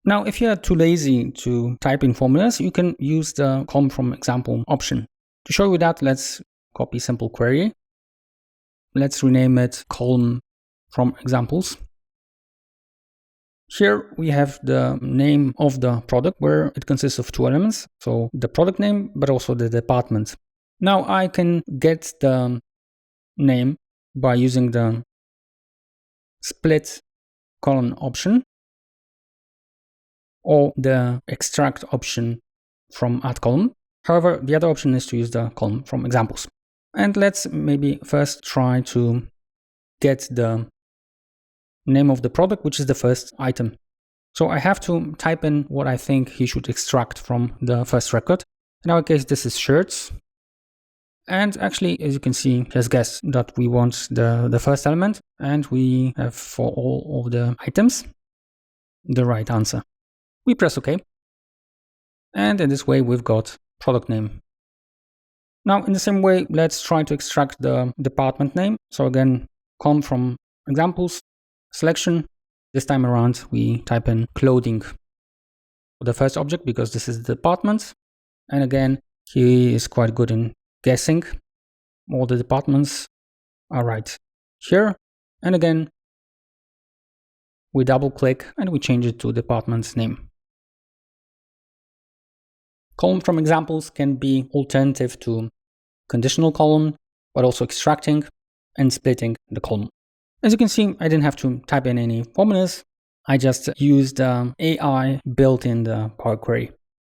Now, if you are too lazy to type in formulas, you can use the column from example option. To show you that, let's copy simple query. Let's rename it column from examples. Here we have the name of the product, where it consists of two elements. So the product name, but also the department. Now I can get the name by using the split column option or the extract option from add column. However, the other option is to use the column from examples. And let's maybe first try to get the name of the product, which is the first item. So I have to type in what I think he should extract from the first record. In our case, this is shirts. And actually, as you can see, he has guessed that we want the first element, and we have for all of the items the right answer. We press OK. And in this way, we've got product name. Now, in the same way, let's try to extract the department name. So again, column from examples, selection. This time around, we type in clothing for the first object because this is the department. And again, he is quite good in guessing. All the departments are right here. And again, we double click and we change it to department's name. Column from examples can be alternative to conditional column, but also extracting and splitting the column. As you can see, I didn't have to type in any formulas. I just used AI built in the Power Query.